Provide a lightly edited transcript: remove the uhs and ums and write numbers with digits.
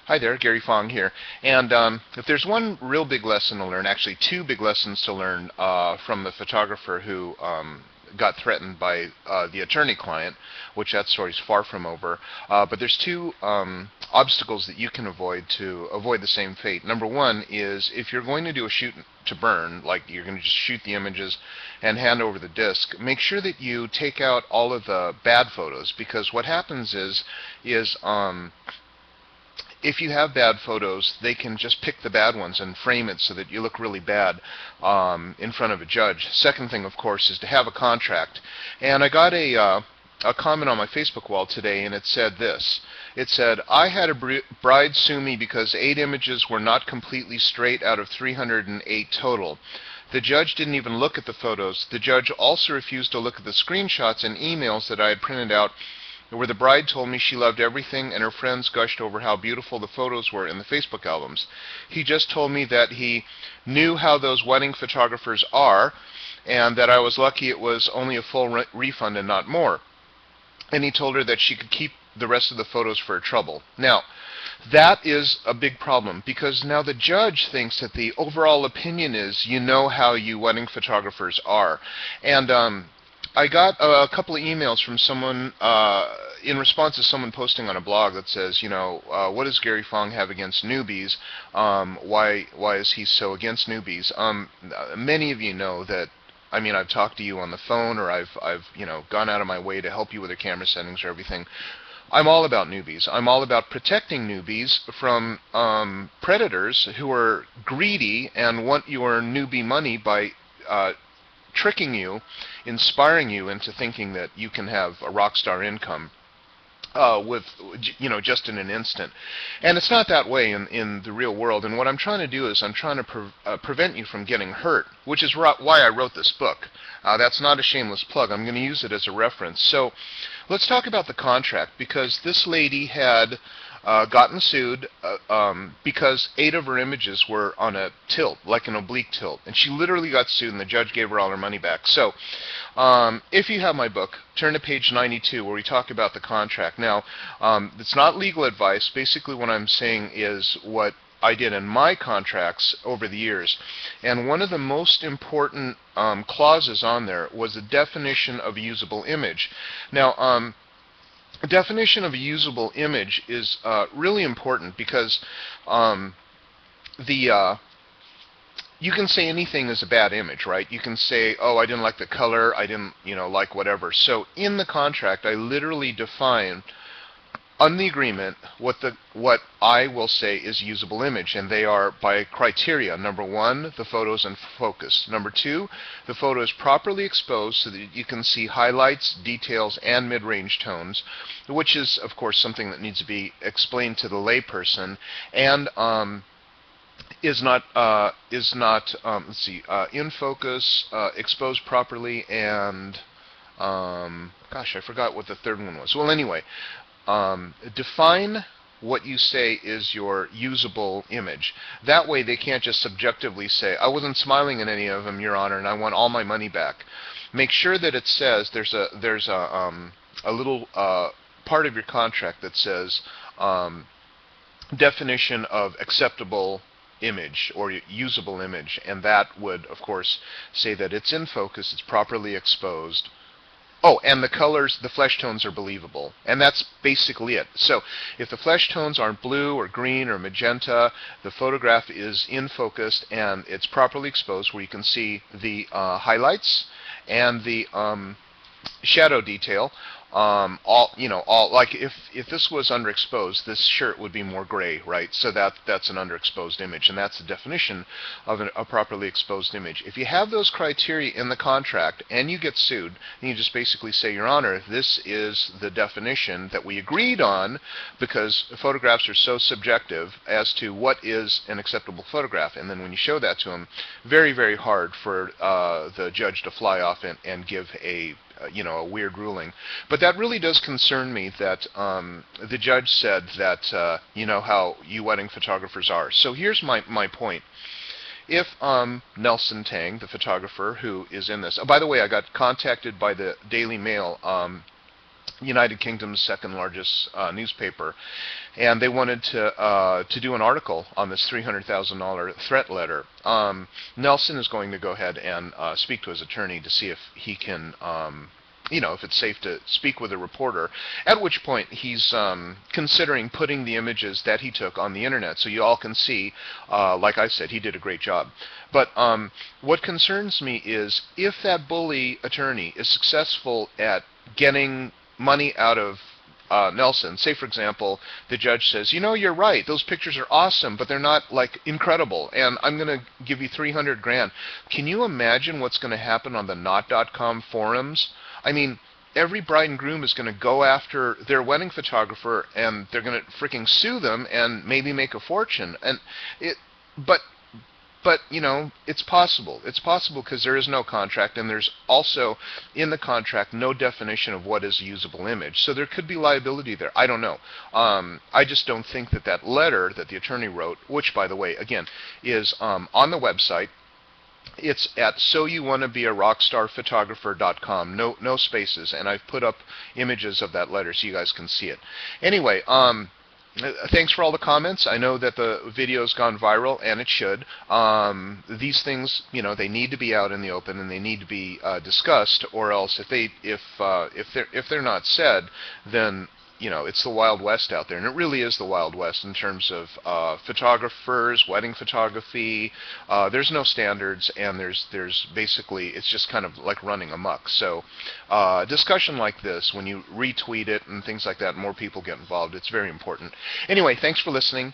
Hi there, Gary Fong here. And if there's one real big lesson to learn, actually two big lessons to learn from the photographer who got threatened by the attorney client, which that story's far from over, but there's two obstacles that you can avoid to avoid the same fate. Number one is if you're going to do a shoot to burn, like you're going to just shoot the images and hand over the disc, make sure that you take out all of the bad photos, because what happens is if you have bad photos, they can just pick the bad ones and frame it so that you look really bad in front of a judge. Second thing, of course, is to have a contract. And I got a comment on my Facebook wall today, and it said this. It said, I had a bride sue me because 8 images were not completely straight out of 308 total. The judge didn't even look at the photos. The judge also refused to look at the screenshots and emails that I had printed out, where the bride told me she loved everything and her friends gushed over how beautiful the photos were in the Facebook albums. He just told me that he knew how those wedding photographers are and that I was lucky it was only a full refund and not more. And he told her that she could keep the rest of the photos for her trouble. Now, that is a big problem, because now the judge thinks that the overall opinion is you know how you wedding photographers are. And I got a couple of emails from someone in response to someone posting on a blog that says, you know, what does Gary Fong have against newbies? Why is he so against newbies? Many of you know that, I mean, I've talked to you on the phone, or I've you know, gone out of my way to help you with your camera settings or everything. I'm all about newbies. I'm all about protecting newbies from predators who are greedy and want your newbie money by tricking you, inspiring you into thinking that you can have a rock star income with, you know, just in an instant. And it's not that way in the real world. And what I'm trying to do is I'm trying to prevent you from getting hurt, which is why I wrote this book. That's not a shameless plug. I'm going to use it as a reference. So let's talk about the contract, because this lady had gotten sued because 8 of her images were on a tilt, like an oblique tilt, and she literally got sued, and the judge gave her all her money back. So if you have my book, turn to page 92 where we talk about the contract. Now, it's not legal advice. Basically what I'm saying is what I did in my contracts over the years, and one of the most important clauses on there was the definition of a usable image. Now, the definition of a usable image is really important, because you can say anything is a bad image, right? You can say, oh, I didn't like the color, I didn't, you know, like whatever. So in the contract, I literally define on the agreement what I will say is usable image, and they are by criteria. Number 1, the photo is in focus. Number 2, the photo is properly exposed so that you can see highlights, details, and mid-range tones, which is, of course, something that needs to be explained to the layperson, and is not in focus, exposed properly, and gosh, I forgot what the third one was. Well, anyway. Define what you say is your usable image. That way they can't just subjectively say, I wasn't smiling in any of them, Your Honor, and I want all my money back. Make sure that it says, there's a little part of your contract that says definition of acceptable image or usable image, and that would, of course, say that it's in focus, it's properly exposed. Oh, and the colors, the flesh tones are believable. And that's basically it. So if the flesh tones aren't blue or green or magenta, the photograph is in focus and it's properly exposed, where you can see the highlights and the shadow detail. All like if this was underexposed, this shirt would be more gray, right? So that's an underexposed image, and that's the definition of a properly exposed image. If you have those criteria in the contract and you get sued, then you just basically say, Your Honor, this is the definition that we agreed on, because photographs are so subjective as to what is an acceptable photograph. And then when you show that to them, very, very hard for the judge to fly off and give a weird ruling. But that really does concern me that the judge said that you know how you wedding photographers are. So here's my point. If Nelson Tang, the photographer who is in this, by the way, I got contacted by the Daily Mail United Kingdom's second largest newspaper, and they wanted to do an article on this $300,000 threat letter. Nelson is going to go ahead and speak to his attorney to see if he can, if it's safe to speak with a reporter, at which point he's considering putting the images that he took on the internet so you all can see. Like I said, he did a great job. But what concerns me is if that bully attorney is successful at getting money out of Nelson. Say, for example, the judge says, you're right, those pictures are awesome, but they're not, like, incredible, and I'm going to give you 300 grand. Can you imagine what's going to happen on the not.com forums? I mean, every bride and groom is going to go after their wedding photographer, and they're going to freaking sue them and maybe make a fortune. And but it's possible. It's possible because there is no contract, and there's also in the contract no definition of what is a usable image. So there could be liability there. I don't know. I just don't think that letter that the attorney wrote, which, by the way, again, is on the website. It's at soyouwannabearockstarphotographer.com. No spaces, and I've put up images of that letter so you guys can see it. Anyway, thanks for all the comments. I know that the video's gone viral, and it should. These things, they need to be out in the open, and they need to be discussed, or else if they're not said, then it's the Wild West out there, and it really is the Wild West in terms of photographers, wedding photography. There's no standards, and there's basically, it's just kind of like running amok. So discussion like this, when you retweet it and things like that, more people get involved, it's very important. Anyway, thanks for listening.